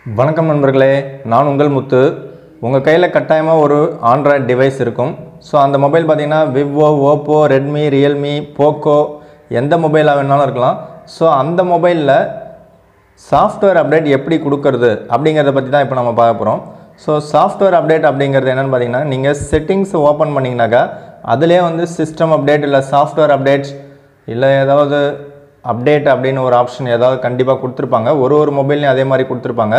வணக்கம் நண்பர்களே, நான் உங்கள் முத்து. உங்கள் கையில் கட்டாயமாக ஒரு ஆண்ட்ராய்டு டிவைஸ் இருக்கும். ஸோ அந்த மொபைல் பார்த்திங்கன்னா Vivo, Oppo, Redmi, Realme, Poco எந்த மொபைலாக வேணாலும் இருக்கலாம். ஸோ அந்த மொபைலில் சாஃப்ட்வேர் அப்டேட் எப்படி கொடுக்கறது அப்படிங்கிறத பற்றி தான் இப்போ நம்ம பார்க்க போகிறோம். ஸோ சாஃப்ட்வேர் அப்டேட் அப்படிங்கிறது என்னென்னு பார்த்தீங்கன்னா, நீங்கள் செட்டிங்ஸ் ஓப்பன் பண்ணிங்கனாக்கா அதிலே வந்து சிஸ்டம் அப்டேட் இல்லை சாஃப்ட்வேர் அப்டேட் இல்லை ஏதாவது அப்டேட் அப்படின்னு ஒரு ஆப்ஷன் ஏதாவது கண்டிப்பாக கொடுத்துருப்பாங்க. ஒரு மொபைல்லையும் அதே மாதிரி கொடுத்துருப்பாங்க.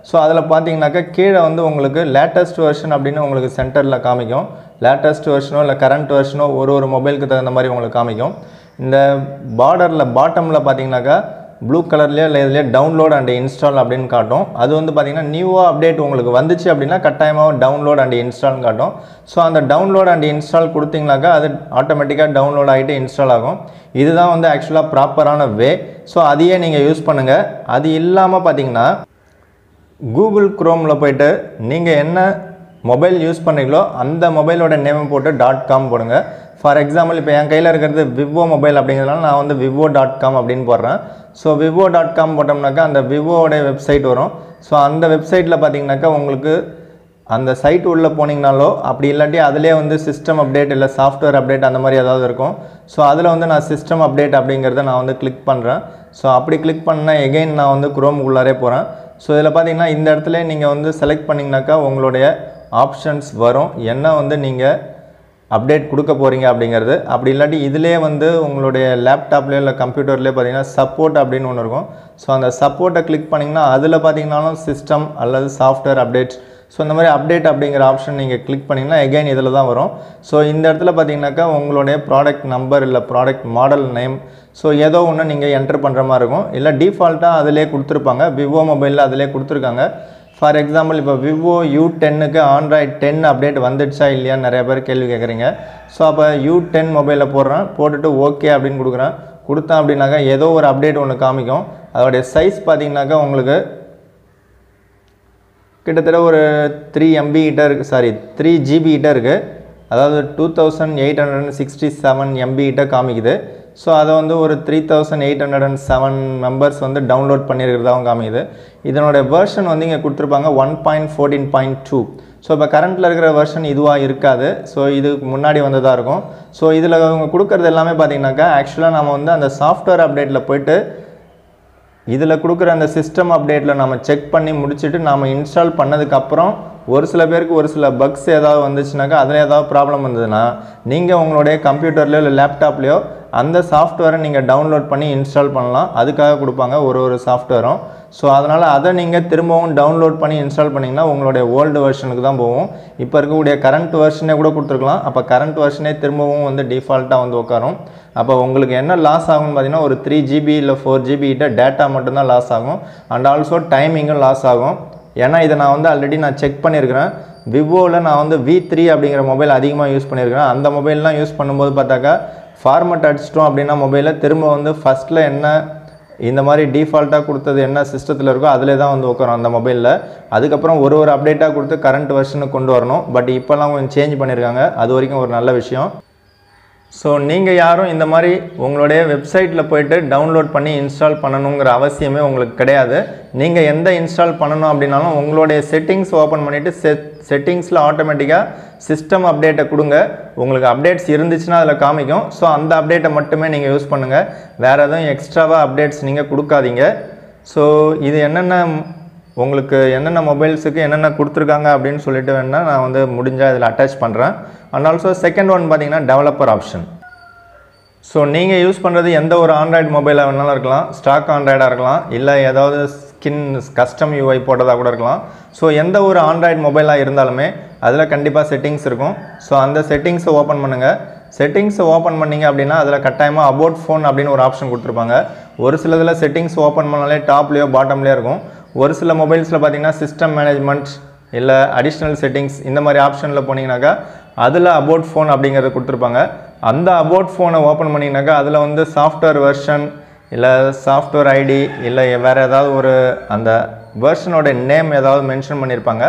ஸோ அதில் பார்த்தீங்கன்னாக்கா கீழே வந்து உங்களுக்கு லேட்டஸ்ட் வெர்ஷன் அப்படின்னு உங்களுக்கு சென்டரில் காமிக்கும். லேட்டஸ்ட் வெர்ஷனோ இல்லை கரண்ட் வெர்ஷனோ ஒரு மொபைலுக்கு தகுந்த மாதிரி உங்களுக்கு காமிக்கும். இந்த பார்டரில் பாட்டமில் பார்த்தீங்கன்னாக்கா ப்ளூ கலர்லேயே இல்லை இதுலேயே டவுன்லோட் அண்ட் இன்ஸ்டால் அப்படின்னு காட்டும். அது வந்து பார்த்திங்கன்னா நியூவாக அப்டேட் உங்களுக்கு வந்துச்சு அப்படின்னா கட்டாயமாக டவுன்லோட் அண்ட் இன்ஸ்டால்னு காட்டும். ஸோ அந்த டவுன்லோட் அண்ட் இன்ஸ்டால் கொடுத்தீங்கனாக்கா அது ஆட்டோமேட்டிக்காக டவுன்லோட் ஆகிட்டு இன்ஸ்டால் ஆகும். இதுதான் வந்து ஆக்சுவலாக ப்ராப்பரான வே. ஸோ அதையே நீங்கள் யூஸ் பண்ணுங்கள். அது இல்லாமல் பார்த்தீங்கன்னா கூகுள் குரோமில் போய்ட்டு நீங்கள் என்ன மொபைல் யூஸ் பண்ணுறீங்களோ அந்த மொபைலோட நேம் போட்டு .com போடுங்க. ஃபார் எக்ஸாம்பிள் இப்போ என் கையில் இருக்கிறது விவோ மொபைல் அப்படிங்கிறதுனால நான் வந்து vivo.com அப்படின்னு போடுறேன். ஸோ vivo.com போட்டோம்னாக்கா அந்த விவோடைய வெப்சைட் வரும். ஸோ அந்த வெப்சைட்டில் பார்த்தீங்கன்னாக்கா உங்களுக்கு அந்த சைட் உள்ளே போனீங்கனாலோ அப்படி இல்லாட்டி அதிலே வந்து சிஸ்டம் அப்டேட் இல்லை சாஃப்ட்வேர் அப்டேட் அந்த மாதிரி ஏதாவது இருக்கும். ஸோ அதில் வந்து நான் சிஸ்டம் அப்டேட் அப்படிங்கிறத நான் வந்து கிளிக் பண்ணுறேன். ஸோ அப்படி கிளிக் பண்ணால் எகெயின் நான் வந்து குரோமுக்குள்ளாரே போகிறேன். ஸோ இதில் பார்த்தீங்கன்னா இந்த இடத்துல நீங்கள் வந்து செலக்ட் பண்ணிங்கனாக்கா உங்களுடைய ஆப்ஷன்ஸ் வரும், என்ன வந்து நீங்கள் அப்டேட் கொடுக்க போகிறீங்க அப்படிங்கிறது. அப்படி இல்லாட்டி இதிலே வந்து உங்களுடைய லேப்டாப்லேயோ இல்லை கம்ப்யூட்டர்லேயே பார்த்தீங்கன்னா சப்போர்ட் அப்படின்னு ஒன்று இருக்கும். ஸோ அந்த சப்போர்ட்டை கிளிக் பண்ணிங்கன்னா அதில் பார்த்தீங்கன்னாலும் சிஸ்டம் அல்லது சாஃப்ட்வேர் அப்டேட். ஸோ இந்த மாதிரி அப்டேட் அப்படிங்கிற ஆப்ஷன் நீங்கள் கிளிக் பண்ணிங்கன்னா எகைன் இதில் தான் வரும். ஸோ இந்த இடத்துல பார்த்தீங்கன்னாக்கா உங்களுடைய ப்ராடக்ட் நம்பர் இல்லை ப்ராடக்ட் மாடல் நேம் ஸோ ஏதோ ஒன்று நீங்கள் என்ட்ரு பண்ணுற மாதிரி இருக்கும். இல்லை டிஃபால்ட்டாக அதிலே கொடுத்துருப்பாங்க. விவோ மொபைலில் அதிலே கொடுத்துருக்காங்க. ஃபார் எக்ஸாம்பிள் இப்போ விவோ U10க்கு ஆண்ட்ராய்டு 10 அப்டேட் வந்துடுச்சா இல்லையான்னு நிறைய பேர் கேள்வி கேட்குறீங்க. ஸோ அப்போ U10 மொபைலில் போடுறேன், போட்டுட்டு ஓகே அப்படின்னு கொடுத்தேன் அப்படின்னாக்கா ஏதோ ஒரு அப்டேட் ஒன்று காமிக்கும். அதோடைய சைஸ் பார்த்தீங்கன்னாக்கா உங்களுக்கு கிட்டத்தட்ட ஒரு 3 MB கிட்ட இருக்குது, 3 GB கிட்ட இருக்குது. அதாவது 2867 MB கிட்ட காமிக்குது. ஸோ அதை வந்து ஒரு 3807 மெம்பர்ஸ் வந்து டவுன்லோட் பண்ணியிருக்கிறதாகவும் காமிக்குது. இதனோட வெர்ஷன் வந்து இங்கே கொடுத்துருப்பாங்க 1.14.2. ஸோ இப்போ கரண்ட்டில் இருக்கிற வெர்ஷன் இதுவாக இருக்காது. ஸோ இதுக்கு முன்னாடி வந்ததாக இருக்கும். ஸோ இதில் அவங்க கொடுக்குறது எல்லாமே பார்த்தீங்கன்னாக்கா ஆக்சுவலாக நம்ம வந்து அந்த சாஃப்ட்வேர் அப்டேட்டில் போய்ட்டு இதில் கொடுக்குற அந்த சிஸ்டம் அப்டேட்டில் நம்ம செக் பண்ணி முடிச்சுட்டு நாம் இன்ஸ்டால் பண்ணதுக்கப்புறம் ஒரு சில பேருக்கு ஒரு சில பக்ஸ் ஏதாவது வந்துச்சுனாக்கா அதில் ஏதாவது ப்ராப்ளம் வந்ததுன்னா நீங்கள் உங்களுடைய கம்ப்யூட்டர்லையோ இல்லை லேப்டாப்லையோ அந்த சாஃப்ட்வேரை நீங்கள் டவுன்லோட் பண்ணி இன்ஸ்டால் பண்ணலாம். அதுக்காக கொடுப்பாங்க ஒரு சாஃப்ட்வேரும். ஸோ அதனால் அதை நீங்கள் திரும்பவும் டவுன்லோட் பண்ணி இன்ஸ்டால் பண்ணிங்கன்னா உங்களுடைய ஓல்டு வெர்ஷனுக்கு தான் போகும். இப்போ இருக்கக்கூடிய கரண்ட் வெர்ஷனே கூட கொடுத்துருக்கலாம். அப்போ கரண்ட் வெர்ஷனே திரும்பவும் வந்து டிஃபால்ட்டாக வந்து உட்காரும். அப்போ உங்களுக்கு என்ன லாஸ் ஆகும்னு பார்த்தீங்கன்னா ஒரு 3 GB இல்லை 4 GB கிட்ட டேட்டா மட்டும்தான் லாஸ் ஆகும். அண்ட் ஆல்சோ டைமிங்கும் லாஸ் ஆகும். ஏன்னா இதை நான் வந்து ஆல்ரெடி நான் செக் பண்ணியிருக்கிறேன். விவோவில் நான் வந்து V3 அப்படிங்கிற மொபைல் அதிகமாக யூஸ் பண்ணியிருக்கிறேன். அந்த மொபைல்லாம் யூஸ் பண்ணும்போது பார்த்தாக்கா ஃபார்மட் அடிச்சிட்டோம் அப்படின்னா மொபைலில் திரும்ப வந்து ஃபஸ்ட்டில் என்ன இந்த மாதிரி டிஃபால்ட்டாக கொடுத்தது என்ன சிஸ்டத்தில் இருக்கோ அதிலே தான் வந்து உட்காரும் அந்த மொபைலில். அதுக்கப்புறம் ஒரு அப்டேட்டாக கொடுத்து கரண்ட் வெர்ஷனுக்கு கொண்டு வரணும். பட் இப்போல்லாம் கொஞ்சம் சேஞ்ச் பண்ணியிருக்காங்க. அது வரைக்கும் ஒரு நல்ல விஷயம். ஸோ நீங்கள் யாரும் இந்த மாதிரி உங்களுடைய வெப்சைட்டில் போய்ட்டு டவுன்லோட் பண்ணி இன்ஸ்டால் பண்ணணுங்கிற அவசியமே உங்களுக்கு கிடையாது. நீங்கள் எந்த இன்ஸ்டால் பண்ணணும் அப்படின்னாலும் உங்களுடைய செட்டிங்ஸ் ஓப்பன் பண்ணிவிட்டு செட்டிங்ஸில் ஆட்டோமேட்டிக்காக சிஸ்டம் அப்டேட்டை கொடுங்க. உங்களுக்கு அப்டேட்ஸ் இருந்துச்சுன்னா அதில் காமிக்கும். ஸோ அந்த அப்டேட்டை மட்டுமே நீங்கள் யூஸ் பண்ணுங்கள். வேறு எதுவும் எக்ஸ்ட்ராவாக அப்டேட்ஸ் நீங்கள் கொடுக்காதீங்க. ஸோ இது உங்களுக்கு என்னென்ன மொபைல்ஸுக்கு என்னென்ன கொடுத்துருக்காங்க அப்படின்னு சொல்லிட்டு வேணால் நான் வந்து முடிஞ்சால் இதில் அட்டாச் பண்ணுறேன். அண்ட் ஆல்சோ செகண்ட் ஒன் பார்த்தீங்கன்னா டெவலப்பர் ஆப்ஷன். ஸோ நீங்கள் யூஸ் பண்ணுறது எந்த ஒரு ஆண்ட்ராய்டு மொபைலாக வேணாலும் இருக்கலாம், ஸ்டாக் ஆண்ட்ராய்டாக இருக்கலாம், இல்லை ஏதாவது கஸ்டம் UI போட்டதாக கூட இருக்கலாம். ஸோ எந்த ஒரு ஆண்ட்ராய்டு மொபைலாக இருந்தாலுமே அதில் கண்டிப்பாக செட்டிங்ஸ் இருக்கும். ஸோ அந்த செட்டிங்ஸை ஓப்பன் பண்ணுங்கள். செட்டிங்ஸை ஓப்பன் பண்ணிங்க அப்படின்னா அதில் கட்டாயமாக அபவுட் ஃபோன் அப்படின்னு ஒரு ஆப்ஷன் கொடுத்துருப்பாங்க. ஒரு சிலதில் செட்டிங்ஸ் ஓப்பன் பண்ணாலே டாப்லேயோ பாட்டம்லேயோ இருக்கும். ஒரு சில மொபைல்ஸில் பார்த்தீங்கன்னா சிஸ்டம் மேனேஜ்மெண்ட் இல்லை அடிஷ்னல் செட்டிங்ஸ் இந்த மாதிரி ஆப்ஷனில் போனீங்கன்னாக்கா அதில் அபவுட் ஃபோன் அப்படிங்கிறத கொடுத்துருப்பாங்க. அந்த அபவுட் ஃபோனை ஓப்பன் பண்ணிங்கனாக்கா அதில் வந்து சாஃப்ட்வேர் வெர்ஷன் இல்லை சாஃப்ட்வேர் ஐடி இல்லை வேறு ஏதாவது ஒரு அந்த வெர்ஷனோட நேம் ஏதாவது மென்ஷன் பண்ணியிருப்பாங்க.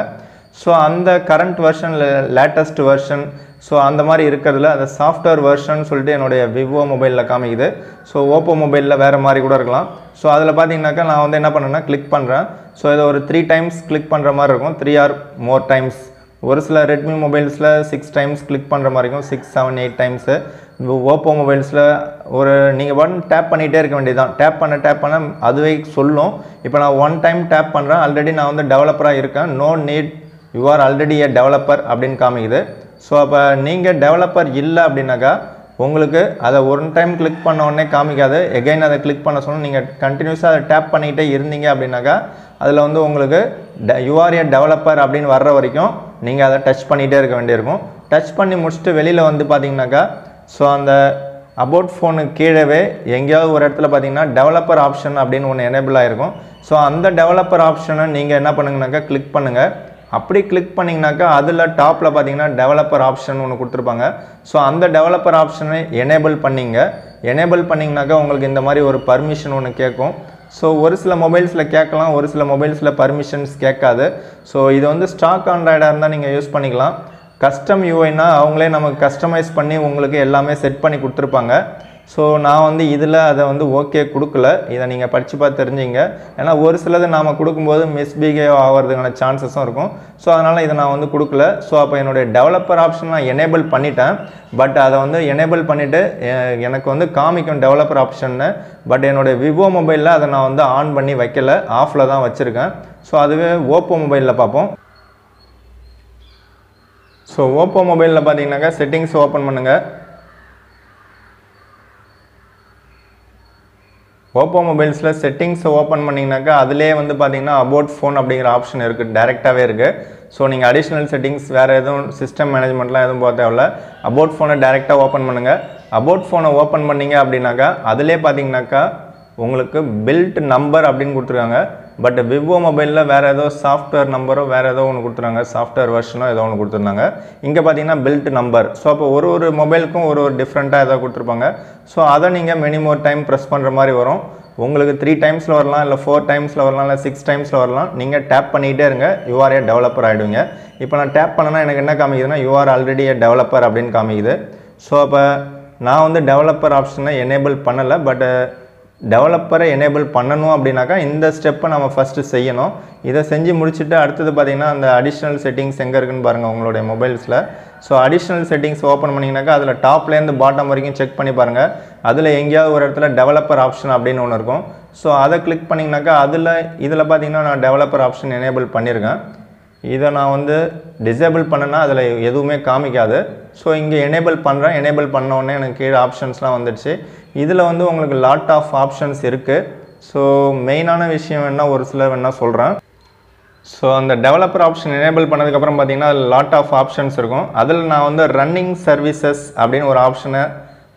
ஸோ அந்த current version latest version so அந்த மாதிரி இருக்கிறதுல அந்த சாஃப்ட்வேர் வெர்ஷன் சொல்லிட்டு என்னுடைய விவோ மொபைலில் காமிக்குது. ஸோ ஓப்போ மொபைலில் வேறு மாதிரி கூட இருக்கலாம். ஸோ அதில் பார்த்தீங்கன்னாக்கா நான் வந்து என்ன பண்ணேன்னா கிளிக் பண்ணுறேன். ஸோ இதை ஒரு 3 டைம்ஸ் கிளிக் பண்ணுற மாதிரி இருக்கும், 3 or more டைம்ஸ். ஒரு சில ரெட்மி மொபைல்ஸில் 6 டைம்ஸ் கிளிக் பண்ணுற மாதிரி இருக்கும், 6, 7, 8 டைம்ஸு. ஓப்போ மொபைல்ஸில் ஒரு நீங்கள் பட்டன் டேப் பண்ணிகிட்டே இருக்க வேண்டியதுதான். டேப் பண்ண அதுவே சொல்லும். இப்போ நான் 1 டைம் டேப் பண்ணுறேன், ஆல்ரெடி நான் வந்து டெவலப்பராக இருக்கேன், no need you are already a developer அப்படின்னு காமிக்குது. ஸோ அப்போ நீங்கள் டெவலப்பர் இல்லை அப்படின்னாக்கா உங்களுக்கு அதை 1 டைம் கிளிக் பண்ண உடனே காமிக்காது, எகைன் அதை கிளிக் பண்ண சொன்னால் நீங்கள் கண்டினியூஸாக அதை டேப் பண்ணிக்கிட்டே இருந்தீங்க அப்படின்னாக்கா அதில் வந்து உங்களுக்கு யூஆர் ஏ டெவலப்பர் அப்படின்னு வர்ற வரைக்கும் நீங்கள் அதை டச் பண்ணிகிட்டே இருக்க வேண்டியிருக்கும். டச் பண்ணி முடிச்சுட்டு வெளியில் வந்து பார்த்தீங்கன்னாக்கா ஸோ அந்த அபவுட் ஃபோனுக்கு கீழவே எங்கேயாவது ஒரு இடத்துல பார்த்தீங்கன்னா டெவலப்பர் ஆப்ஷன் அப்படின்னு ஒன்று எனேபிள் ஆகிருக்கும். ஸோ அந்த டெவலப்பர் ஆப்ஷனை நீங்கள் என்ன பண்ணுங்கனாக்கா கிளிக் பண்ணுங்கள். அப்படி கிளிக் பண்ணிங்கனாக்கா அதில் டாப்பில் பார்த்தீங்கன்னா டெவலப்பர் ஆப்ஷன் ஒன்று கொடுத்துருப்பாங்க. ஸோ அந்த டெவலப்பர் ஆப்ஷனை எனேபிள் பண்ணிங்கனாக்கா உங்களுக்கு இந்த மாதிரி ஒரு பர்மிஷன் ஒன்று கேட்கும். ஸோ ஒரு சில மொபைல்ஸில் கேட்கலாம், ஒரு சில மொபைல்ஸில் பர்மிஷன்ஸ் கேட்காது. ஸோ இது வந்து ஸ்டாக் ஆண்ட்ராய்டாக இருந்தால் நீங்கள் யூஸ் பண்ணிக்கலாம். கஸ்டம் யூஐனா அவங்களே நமக்கு கஸ்டமைஸ் பண்ணி உங்களுக்கு எல்லாமே செட் பண்ணி கொடுத்துருப்பாங்க. ஸோ நான் வந்து இதில் அதை வந்து ஓகே கொடுக்கல. இதை நீங்கள் படித்து பார்த்து தெரிஞ்சிங்க. ஏன்னா ஒரு சிலது நாம் கொடுக்கும்போது மிஸ்பிஹேவ் ஆகிறதுக்கான சான்சஸும் இருக்கும். ஸோ அதனால் இதை நான் வந்து கொடுக்கல. ஸோ அப்போ என்னுடைய டெவலப்பர் ஆப்ஷன் நான் எனேபிள் பண்ணிட்டேன். பட் அதை வந்து எனேபிள் பண்ணிவிட்டு எனக்கு வந்து காமிக்கும் டெவலப்பர் ஆப்ஷன்னு. பட் என்னுடைய விவோ மொபைலில் அதை நான் வந்து ஆன் பண்ணி வைக்கல, ஆஃபில் தான் வச்சுருக்கேன். ஸோ அதுவே ஓப்போ மொபைலில் பார்ப்போம். ஸோ ஓப்போ மொபைலில் பார்த்தீங்கன்னாக்கா செட்டிங்ஸ் ஓப்பன் பண்ணுங்கள். ஓப்போ மொபைல்ஸில் செட்டிங்ஸை ஓப்பன் பண்ணிங்கனாக்கா அதிலே வந்து பார்த்தீங்கன்னா அபவுட் ஃபோன் அப்படிங்கிற ஆப்ஷன் இருக்குது, டேரெக்டாகவே இருக்குது. ஸோ நீங்கள் அடிஷ்னல் செட்டிங்ஸ் வேறு எதுவும் சிஸ்டம் மேனேஜ்மெண்ட்லாம் எதுவும் போக தேவையில்ல. அபவுட் ஃபோனை டேரெக்டாக ஓப்பன் பண்ணுங்கள். அபவுட் ஃபோனை ஓப்பன் பண்ணிங்க அப்படின்னாக்கா அதிலே பார்த்தீங்கன்னாக்கா உங்களுக்கு பில்ட் நம்பர் அப்படின்னு கொடுத்துருக்காங்க. பட் விவோ மொபைலில் வேறு ஏதோ சாஃப்ட்வேர் நம்பரோ வேறு ஏதோ ஒன்று கொடுத்துருக்காங்க, சாஃப்ட்வேர் வெர்ஷனோ ஏதோ ஒன்று கொடுத்துருந்தாங்க. இங்கே பார்த்தீங்கன்னா பில்ட் நம்பர். ஸோ அப்போ ஒரு மொபைலுக்கும் ஒரு டிஃப்ரெண்ட்டாக ஏதோ கொடுத்துருப்பாங்க. ஸோ அதை நீங்கள் மினிமம் டைம் ப்ரெஸ் பண்ணுற மாதிரி வரும். உங்களுக்கு 3 டைம்ஸில் வரலாம், இல்லை 4 டைம்ஸில் வரலாம், இல்லை 6 டைம்ஸில் வரலாம். நீங்கள் டேப் பண்ணிகிட்டே இருங்க, யூஆர் ஏ டெவலப்பர் ஆகிடுவீங்க. இப்போ நான் டேப் பண்ணேன்னா எனக்கு என்ன காமிக்குதுன்னா யூஆர் ஆல்ரெடி ஏ டெவலப்பர் அப்படின்னு காமிக்குது. ஸோ அப்போ நான் வந்து டெவலப்பர் ஆப்ஷனை எனேபிள் பண்ணலை. பட் டெவலப்பரை எனேபிள் பண்ணணும் அப்படின்னாக்கா இந்த ஸ்டெப்பை நம்ம ஃபஸ்ட்டு செய்யணும். இதை செஞ்சு முடிச்சுட்டு அடுத்தது பார்த்திங்கன்னா அந்த அடிஷ்னல் செட்டிங்ஸ் எங்கே இருக்குன்னு பாருங்கள் உங்களுடைய மொபைல்ஸில். ஸோ அடிஷ்னல் செட்டிங்ஸ் ஓப்பன் பண்ணிங்கனாக்கா அதில் டாப்லேருந்து பாட்டம் வரைக்கும் செக் பண்ணி பாருங்கள். அதில் எங்கேயாவது ஒரு இடத்துல டெவலப்பர் ஆப்ஷன் அப்படின்னு ஒன்று இருக்கும். ஸோ அதை கிளிக் பண்ணிங்கனாக்கா இதில் பார்த்திங்கன்னா நான் டெவலப்பர் ஆப்ஷன் எனேபிள் பண்ணியிருக்கேன். இதை நான் வந்து டிசேபிள் பண்ணேன்னா அதில் எதுவுமே காமிக்காது. ஸோ இங்கே எனேபிள் பண்ணுறேன். எனேபிள் பண்ணோடனே எனக்கு கீழே ஆப்ஷன்ஸ்லாம் வந்துடுச்சு. இதில் வந்து உங்களுக்கு லாட் ஆஃப் ஆப்ஷன்ஸ் இருக்குது. ஸோ மெயினான விஷயம் வேணால் ஒரு சில வேணால் சொல்கிறேன். ஸோ அந்த டெவலப்பர் ஆப்ஷன் எனேபிள் பண்ணதுக்கப்புறம் பார்த்தீங்கன்னா அதில் லாட் ஆஃப் ஆப்ஷன்ஸ் இருக்கும். அதில் நான் வந்து ரன்னிங் சர்வீசஸ் அப்படின்னு ஒரு ஆப்ஷனை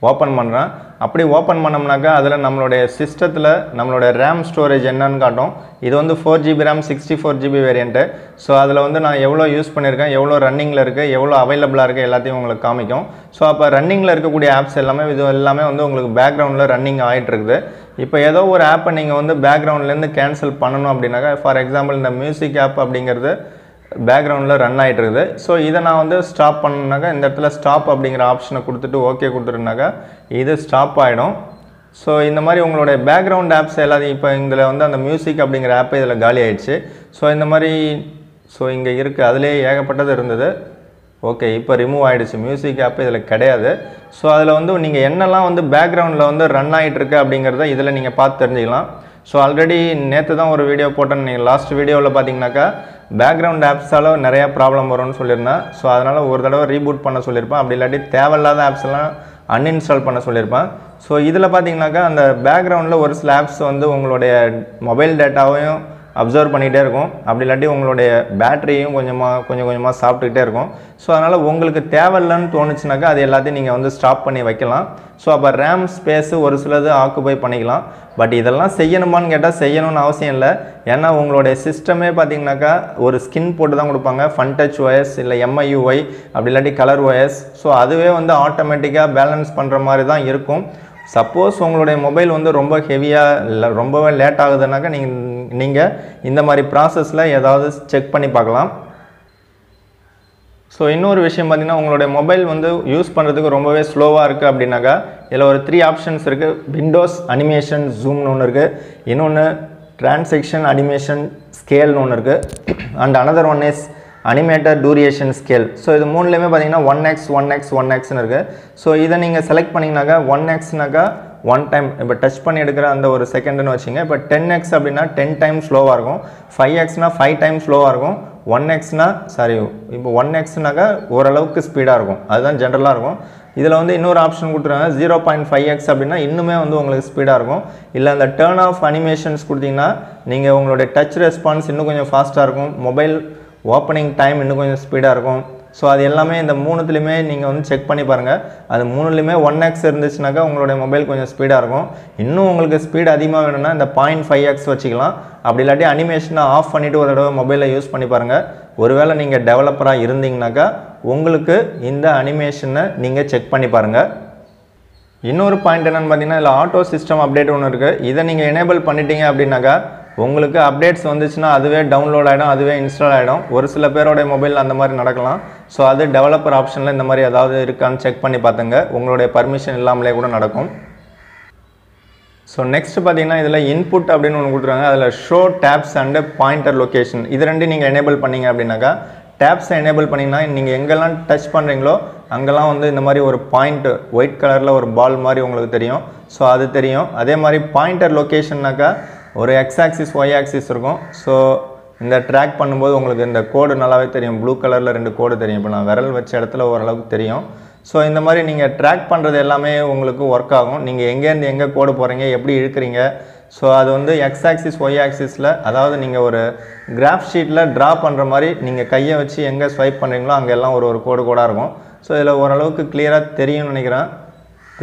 ஓப்பன் பண்ணுறேன். அப்படி ஓப்பன் பண்ணோம்னாக்கா அதில் நம்மளுடைய சிஸ்டத்தில் நம்மளுடைய ரேம் ஸ்டோரேஜ் என்னன்னு காட்டும். இது வந்து 4GB RAM 64GB variant. So அதில் வந்து நான் எவ்வளோ யூஸ் பண்ணியிருக்கேன், எவ்வளோ ரன்னிங்கில் இருக்குது, எவ்வளோ அவைலபிளாக இருக்குது எல்லாத்தையும் உங்களுக்கு காமிக்கும். ஸோ அப்போ ரன்னிங்கில் இருக்கக்கூடிய ஆப்ஸ் எல்லாமே வந்து உங்களுக்கு பேக்ரவுண்டில் ரன்னிங் ஆகிட்டு இருக்குது. இப்போ ஏதோ ஒரு ஆப்பை நீங்கள் வந்து பேக்ரவுண்ட்லேருந்து கேன்சல் பண்ணணும் அப்படின்னாக்கா, ஃபார் எக்ஸாம்பிள் இந்த மியூசிக் ஆப் அப்படிங்கிறது பேக்ரவுண்டில் ரன் ஆகிட்டு இருக்குது. ஸோ இதை நான் வந்து ஸ்டாப் பண்ணனாக்கா இந்த இடத்துல ஸ்டாப் அப்படிங்கிற ஆப்ஷனை கொடுத்துட்டு ஓகே கொடுத்துருனாக்கா இது ஸ்டாப் ஆகிடும். ஸோ இந்த மாதிரி உங்களுடைய பேக்ரவுண்ட் ஆப்ஸ் எல்லாத்தையும் இப்போ இதில் வந்து அந்த மியூசிக் அப்படிங்கிற ஆப்பை இதில் காலி ஆகிடுச்சு. ஸோ இந்த மாதிரி இங்கே இருக்குது, அதிலே ஏகப்பட்டது இருந்தது. ஓகே இப்போ ரிமூவ் ஆகிடுச்சு, மியூசிக் ஆப் இதில் கிடையாது. ஸோ அதில் வந்து நீங்கள் என்னெல்லாம் வந்து பேக்ரவுண்டில் வந்து ரன் ஆகிட்டு இருக்கு அப்படிங்கிறத இதில் நீங்கள் பார்த்து தெரிஞ்சுக்கலாம். ஸோ ஆல்ரெடி நேற்று தான் ஒரு வீடியோ போட்டேன். நீங்கள் லாஸ்ட் வீடியோவில் பார்த்தீங்கன்னாக்கா பேக்ரவுண்ட் ஆப்ஸால் நிறையா ப்ராப்ளம் வரும்னு சொல்லியிருந்தேன். ஸோ அதனால் ஒரு தடவை ரீபூட் பண்ண சொல்லியிருப்பேன். அப்படி இல்லாட்டி தேவையில்லாத ஆப்ஸ் எல்லாம் அன்இன்ஸ்டால் பண்ண சொல்லியிருப்பேன். ஸோ இதில் பார்த்தீங்கன்னாக்கா அந்த பேக்ரவுண்டில் ஒரு சில ஆப்ஸ் வந்து உங்களுடைய மொபைல் டேட்டாவையும் அப்சர்வ் பண்ணிகிட்டே இருக்கும். அப்படி இல்லாட்டி உங்களுடைய பேட்டரியும் கொஞ்சம் கொஞ்சமாக சாப்பிட்டுக்கிட்டே இருக்கும். ஸோ அதனால் உங்களுக்கு தேவையில்லைன்னு தோணுச்சுனாக்கா அது எல்லாத்தையும் நீங்கள் வந்து ஸ்டாப் பண்ணி வைக்கலாம். ஸோ அப்போ ரேம் ஸ்பேஸு ஒரு சிலது ஆக்குபை பண்ணிக்கலாம். பட் இதெல்லாம் செய்யணுமான்னு கேட்டால் செய்யணும்னு அவசியம் இல்லை. ஏன்னா உங்களுடைய சிஸ்டமே பார்த்தீங்கன்னாக்கா ஒரு ஸ்கின் போட்டு தான் கொடுப்பாங்க, ஃபன் டச் OS இல்லை MIUI அப்படி இல்லாட்டி கலர் OS. ஸோ அதுவே வந்து ஆட்டோமேட்டிக்காக பேலன்ஸ் பண்ணுற மாதிரி தான் இருக்கும். சப்போஸ் உங்களுடைய மொபைல் வந்து ரொம்ப ஹெவியாக இல்லை ரொம்பவே லேட் ஆகுதுனாக்கா நீங்கள் இந்த மாதிரி ப்ராசஸில் ஏதாவது செக் பண்ணி பார்க்கலாம். ஸோ இன்னொரு விஷயம் பார்த்தீங்கன்னா உங்களுடைய மொபைல் வந்து யூஸ் பண்ணுறதுக்கு ரொம்பவே ஸ்லோவாக இருக்குது அப்படின்னாக்கா இதில் ஒரு 3 ஆப்ஷன்ஸ் இருக்குது. விண்டோஸ் அனிமேஷன் ஜூம்னு ஒன்று இருக்குது, இன்னொன்று டிரான்சாக்ஷன் அனிமேஷன் ஸ்கேல்னு ஒன்று இருக்குது, and another one is animator duration scale. So இது மூணுலேயுமே பார்த்தீங்கன்னா 1x 1x 1xன்னு இருக்குது. ஸோ இதை நீங்கள் செலக்ட் பண்ணிங்கனாக்கா 1xனாக்கா 1 டைம் இப்போ டச் பண்ணி எடுக்கிற அந்த ஒரு செகண்டுன்னு வச்சிங்க. இப்போ 10x அப்படின்னா 10 டைம் ஸ்லோவாக இருக்கும், 5xனா 5 டைம் ஸ்லோவாக இருக்கும், 1xனா இப்போ 1xனாக்கா ஓரளவுக்கு ஸ்பீடாக இருக்கும், அதுதான் ஜென்ரலாக இருக்கும். இதில் வந்து இன்னொரு ஆப்ஷன் கொடுத்துருக்காங்க 0.5x அப்படின்னா இன்னுமே வந்து உங்களுக்கு ஸ்பீடாக இருக்கும். இல்லை அந்த டர்ன் ஆஃப் அனிமேஷன்ஸ் கொடுத்தீங்கன்னா நீங்கள் உங்களுடைய டச் ரெஸ்பான்ஸ் இன்னும் கொஞ்சம் ஃபாஸ்ட்டாக இருக்கும், மொபைல் ஓப்பனிங் டைம் இன்னும் கொஞ்சம் ஸ்பீடாக இருக்கும். ஸோ அது எல்லாமே இந்த மூணுத்துலேயுமே நீங்கள் வந்து செக் பண்ணி பாருங்கள். அது மூணுலேயுமே 1x இருந்துச்சுனாக்கா உங்களுடைய மொபைல் கொஞ்சம் ஸ்பீடாக இருக்கும். இன்னும் உங்களுக்கு ஸ்பீடு அதிகமாக வேணும்னா இந்த 0.5x வச்சுக்கலாம். அப்படி இல்லாட்டி அனிமேஷனை ஆஃப் பண்ணிவிட்டு ஒரு தடவை மொபைலில் யூஸ் பண்ணி பாருங்கள். ஒருவேளை நீங்கள் டெவலப்பராக இருந்தீங்கனாக்கா உங்களுக்கு இந்த அனிமேஷனை நீங்கள் செக் பண்ணி பாருங்கள். இன்னொரு பாயிண்ட் என்னென்னு பார்த்தீங்கன்னா இதில் ஆட்டோ சிஸ்டம் அப்டேட் ஒன்று இருக்குது. இதை நீங்கள் எனேபிள் பண்ணிட்டீங்க அப்படின்னாக்கா உங்களுக்கு அப்டேட்ஸ் வந்துச்சுன்னா அதுவே டவுன்லோட் ஆகிடும், அதுவே இன்ஸ்டால் ஆகிடும். ஒரு சில பேரோடைய மொபைலில் அந்த மாதிரி நடக்கலாம். ஸோ அது டெவலப்பர் ஆப்ஷனில் இந்த மாதிரி ஏதாவது இருக்கான்னு செக் பண்ணி பார்த்துங்க, உங்களுடைய பர்மிஷன் இல்லாமலே கூட நடக்கும். ஸோ நெக்ஸ்ட் பார்த்தீங்கன்னா இதில் இன்புட் அப்படின்னு ஒன்று கொடுத்துருவாங்க. அதில் show tabs and pointer location இது ரெண்டு நீங்கள் எனேபிள் பண்ணிங்க அப்படின்னாக்கா டேப்ஸை எனேபிள் பண்ணிங்கன்னா நீங்கள் எங்கெல்லாம் டச் பண்ணுறீங்களோ அங்கெல்லாம் வந்து இந்த மாதிரி ஒரு பாயிண்ட் ஒயிட் கலரில் ஒரு பால் மாதிரி உங்களுக்கு தெரியும். ஸோ அது தெரியும். அதே மாதிரி பாயிண்டர் லொக்கேஷன்னாக்கா ஒரு எக்ஸ் ஆக்சிஸ் ஒய் ஆக்சிஸ் இருக்கும். ஸோ இந்த ட்ராக் பண்ணும்போது உங்களுக்கு இந்த கோடு நல்லாவே தெரியும், ப்ளூ கலரில் 2 கோடு தெரியும். இப்போ நான் விரல் வச்ச இடத்துல ஓரளவுக்கு தெரியும். ஸோ இந்த மாதிரி நீங்கள் ட்ராக் பண்ணுறது எல்லாமே உங்களுக்கு ஒர்க் ஆகும். நீங்கள் எங்கேருந்து எங்கே கோடு போகிறீங்க, எப்படி இழுக்கிறீங்க. ஸோ அது வந்து எக்ஸ் ஆக்சிஸ் ஒய் ஆக்சிஸில், அதாவது நீங்கள் ஒரு கிராஃப் ஷீட்டில் ட்ரா பண்ணுற மாதிரி நீங்கள் கையை வச்சு எங்கே ஸ்வைப் பண்ணுறீங்களோ அங்கே எல்லாம் ஒரு கோடாக இருக்கும். ஸோ இதில் ஓரளவுக்கு கிளியராக தெரியும்னு நினைக்கிறேன்.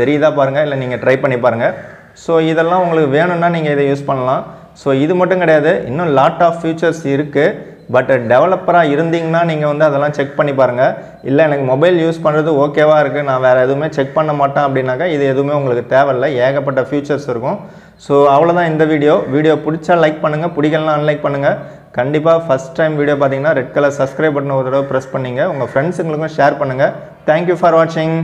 தெரியுதா பாருங்கள், இல்லை நீங்கள் ட்ரை பண்ணி பாருங்கள். ஸோ இதெல்லாம் உங்களுக்கு வேணும்னா நீங்கள் இதை யூஸ் பண்ணலாம். ஸோ இது மட்டும் கிடையாது, இன்னும் லாட் ஆஃப் ஃபியூச்சர்ஸ் இருக்குது. பட் டெவலப்பராக இருந்தீங்கன்னா நீங்கள் வந்து அதெல்லாம் செக் பண்ணி பாருங்கள். இல்லை எனக்கு மொபைல் யூஸ் பண்ணுறது ஓகேவாக இருக்குது, நான் வேறு எதுவுமே செக் பண்ண மாட்டேன் அப்படின்னாக்கா இது எதுவுமே உங்களுக்கு தேவையில்லை, ஏகப்பட்ட ஃபியூச்சர்ஸ் இருக்கும். ஸோ அவ்வளோதான் இந்த வீடியோ பிடிச்சா லைக் பண்ணுங்கள், பிடிக்கலாம் அன்லைக் பண்ணுங்கள். கண்டிப்பாக ஃபஸ்ட் டைம் வீடியோ பார்த்தீங்கன்னா ரெட் கலர் சப்ஸ்கிரைப் பட்டன் ஒரு தடவை ப்ரெஸ் பண்ணிங்க, உங்கள் ஃப்ரெண்ட்ஸுங்களுக்கும் ஷேர் பண்ணுங்கள். தேங்க்யூ ஃபார் வாட்சிங்.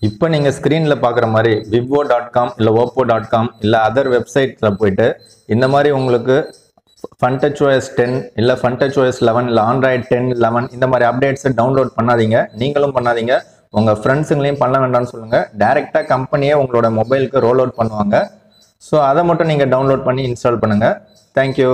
இப்போ நீங்கள் ஸ்க்ரீனில் பார்க்குற மாதிரி vivo.com இல்லை oppo.com இல்லை அதர் வெப்சைட்டில் போய்ட்டு இந்த மாதிரி உங்களுக்கு FunTouchOS 10 இல்லை FunTouchOS 11 இல்லை Android 10, 11 இந்த மாதிரி அப்டேட்ஸை டவுன்லோட் பண்ணாதீங்க. நீங்களும் பண்ணாதீங்க, உங்கள் ஃப்ரெண்ட்ஸுங்களையும் பண்ண வேண்டாம்னு சொல்லுங்கள். டைரெக்டாக கம்பெனியே உங்களோட மொபைலுக்கு ரோல் அவுட் பண்ணுவாங்க. ஸோ அதை மட்டும் நீங்கள் டவுன்லோட் பண்ணி இன்ஸ்டால் பண்ணுங்கள். தேங்க்யூ.